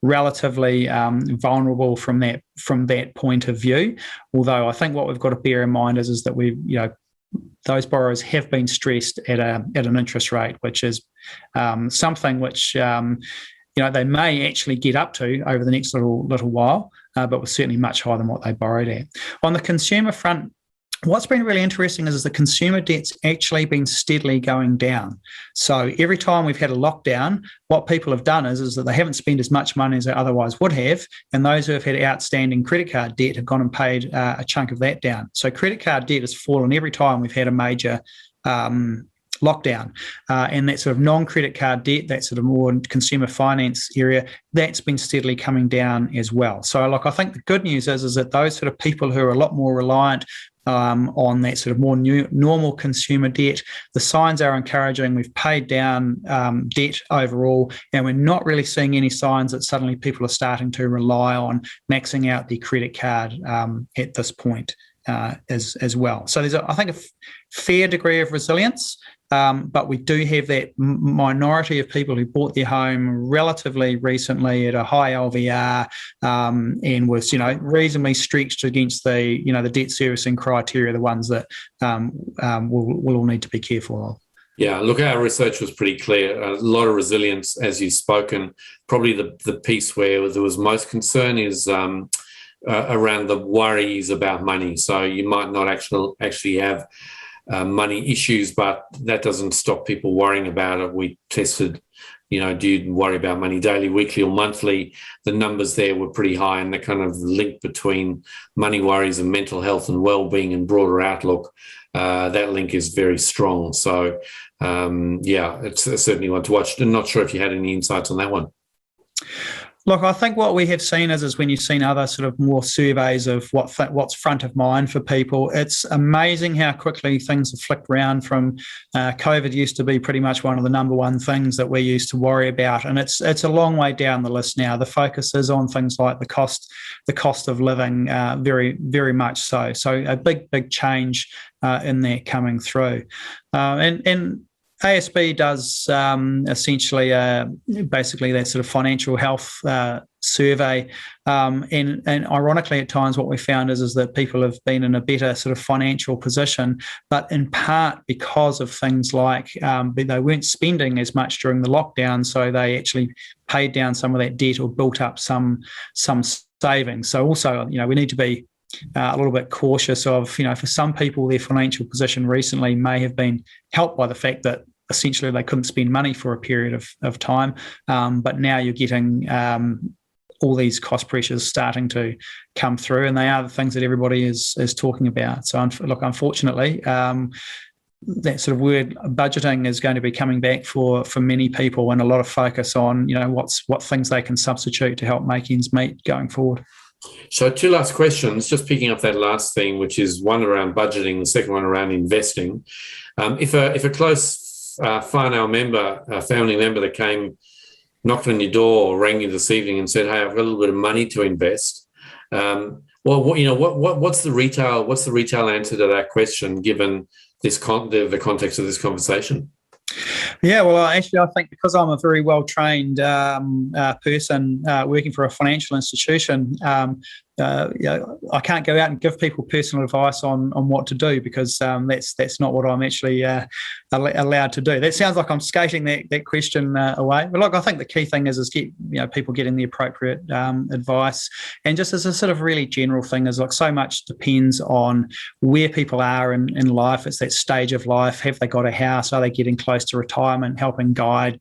relatively vulnerable from that point of view. Although I think what we've got to bear in mind is that those borrowers have been stressed at an interest rate, which is something which they may actually get up to over the next little while, but was certainly much higher than what they borrowed at. On the consumer front, what's been really interesting is the consumer debt's actually been steadily going down. So every time we've had a lockdown, what people have done is that they haven't spent as much money as they otherwise would have, and those who have had outstanding credit card debt have gone and paid a chunk of that down. So credit card debt has fallen every time we've had a major lockdown, and that sort of non-credit card debt, that sort of more consumer finance area, that's been steadily coming down as well. So I think the good news is that those sort of people who are a lot more reliant on that sort of more normal consumer debt, the signs are encouraging. We've paid down debt overall, and we're not really seeing any signs that suddenly people are starting to rely on maxing out their credit card at this point as well. So there's, I think, a fair degree of resilience, but we do have that minority of people who bought their home relatively recently at a high LVR and was, reasonably stretched against the, the debt servicing criteria, the ones that we'll all need to be careful of. Yeah, look, our research was pretty clear. A lot of resilience, as you've spoken. Probably the piece where there was most concern is around the worries about money. So you might not actually have money issues, but that doesn't stop people worrying about it. We tested, do you worry about money daily, weekly or monthly? The numbers there were pretty high, and the kind of link between money worries and mental health and well-being and broader outlook, that link is very strong. So, it's certainly one to watch. I'm not sure if you had any insights on that one. Look, I think what we have seen is when you've seen other sort of more surveys of what's front of mind for people, it's amazing how quickly things have flicked around from COVID used to be pretty much one of the number one things that we used to worry about. And it's a long way down the list now. The focus is on things like the cost of living, very, very much so. So a big change in there coming through. And ASB does essentially basically that sort of financial health survey, and ironically at times what we found is that people have been in a better sort of financial position, but in part because of things like they weren't spending as much during the lockdown, so they actually paid down some of that debt or built up some savings. So also, we need to be a little bit cautious of, for some people, their financial position recently may have been helped by the fact that essentially they couldn't spend money for a period of time. But now you're getting all these cost pressures starting to come through, and they are the things that everybody is talking about. So look, unfortunately, that sort of word budgeting is going to be coming back for many people, and a lot of focus on what things they can substitute to help make ends meet going forward. So 2 last questions, just picking up that last thing, which is one around budgeting, the second one around investing. If a close whānau member, a family member that came, knocked on your door or rang you this evening and said, "Hey, I've got a little bit of money to invest," what's the retail answer to that question, given the context of this conversation? Yeah, well, actually, I think because I'm a very well-trained person working for a financial institution, I can't go out and give people personal advice on what to do, because that's not what I'm actually allowed to do. That sounds like I'm skating that question away. But look, I think the key thing is get people getting the appropriate advice, and just as a sort of really general thing is, like, so much depends on where people are in life. It's that stage of life. Have they got a house? Are they getting close to retirement? Helping guide,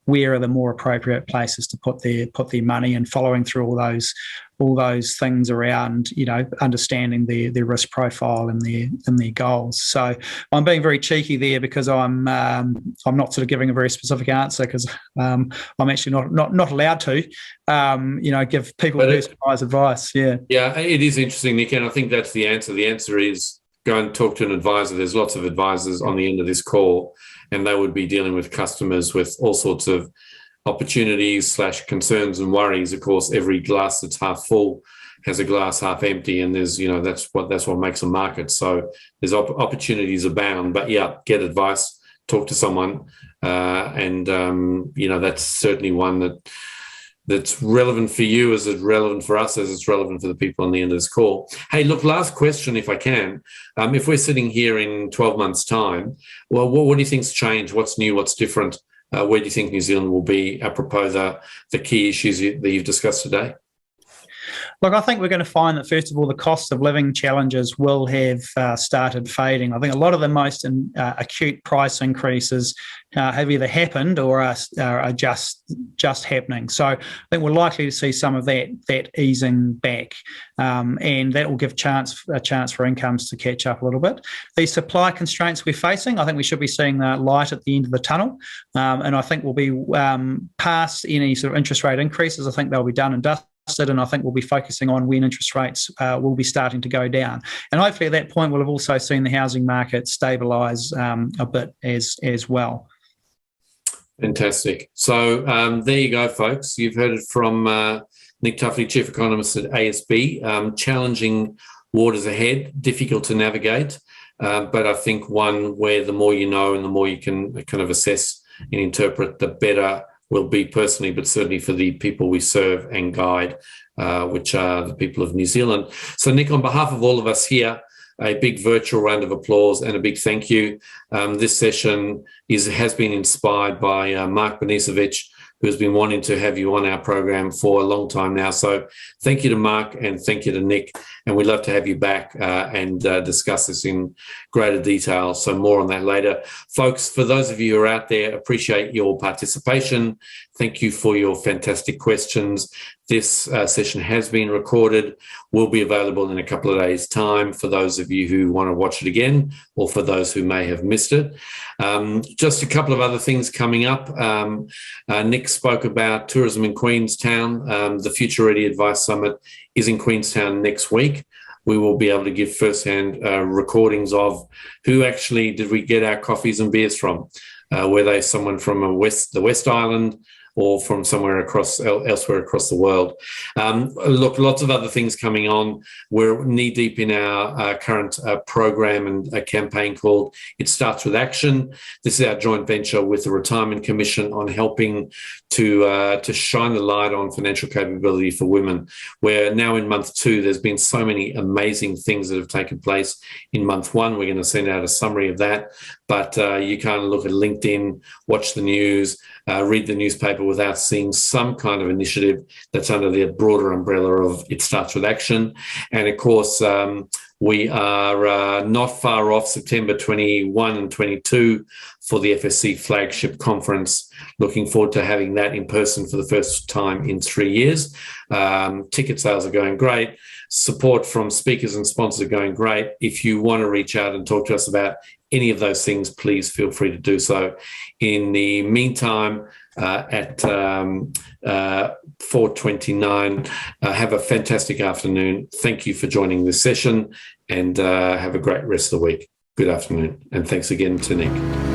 where are the more appropriate places to put their money, and following through all those things around, understanding their risk profile and their goals. So I'm being very cheeky there, because I'm not sort of giving a very specific answer, because I'm actually not allowed to, give people personalised advice. Yeah. Yeah, it is interesting, Nick, and I think that's the answer. The answer is go and talk to an advisor. There's lots of advisors on the end of this call, and they would be dealing with customers with all sorts of opportunities / concerns and worries. Of course, every glass that's half full has a glass half empty, and there's that's what makes a market. So there's opportunities abound. But yeah, get advice, talk to someone, and that's certainly one that's relevant for you as it's relevant for us, as it's relevant for the people on the end of this call. Hey, look, last question, if I can. If we're sitting here in 12 months' time, well, what do you think's changed? What's new? What's different? Where do you think New Zealand will be, apropos the key issues that you've discussed today? Look, I think we're going to find that, first of all, the cost of living challenges will have started fading. I think a lot of the most acute price increases have either happened or are just happening. So I think we're likely to see some of that easing back, and that will give a chance for incomes to catch up a little bit. The supply constraints we're facing, I think we should be seeing the light at the end of the tunnel, and I think we'll be past any sort of interest rate increases. I think they'll be done and dusted. And I think we'll be focusing on when interest rates will be starting to go down. And hopefully at that point, we'll have also seen the housing market stabilise a bit as well. Fantastic. So there you go, folks. You've heard it from Nick Tuffley, Chief Economist at ASB. Challenging waters ahead, difficult to navigate, but I think one where the more you know and the more you can kind of assess and interpret, the better will be personally, but certainly for the people we serve and guide, which are the people of New Zealand. So, Nick, on behalf of all of us here, a big virtual round of applause and a big thank you. This session has been inspired by Mark Benisovic, who has been wanting to have you on our program for a long time now. So thank you to Mark and thank you to Nick. And we'd love to have you back and discuss this in greater detail. So more on that later. Folks, for those of you who are out there, appreciate your participation. Thank you for your fantastic questions. This session has been recorded, will be available in a couple of days' time for those of you who want to watch it again or for those who may have missed it. Just a couple of other things coming up. Nick spoke about tourism in Queenstown. The Future Ready Advice Summit is in Queenstown next week. We will be able to give first-hand recordings of who actually did we get our coffees and beers from. Were they someone from the West Island, or from somewhere elsewhere across the world. Look, lots of other things coming on. We're knee-deep in our current program and a campaign called It Starts With Action. This is our joint venture with the Retirement Commission on helping to shine the light on financial capability for women. We're now in month 2. There's been so many amazing things that have taken place in month 1. We're going to send out a summary of that, but you can't look at LinkedIn, watch the news, read the newspaper without seeing some kind of initiative that's under the broader umbrella of It Starts With Action. And of course, we are not far off September 21 and 22 for the FSC flagship conference. Looking forward to having that in person for the first time in 3 years. Ticket sales are going great. Support from speakers and sponsors are going great. If you want to reach out and talk to us about any of those things, please feel free to do so. In the meantime, at 4:29, have a fantastic afternoon. Thank you for joining this session, and have a great rest of the week. Good afternoon, and thanks again to Nick.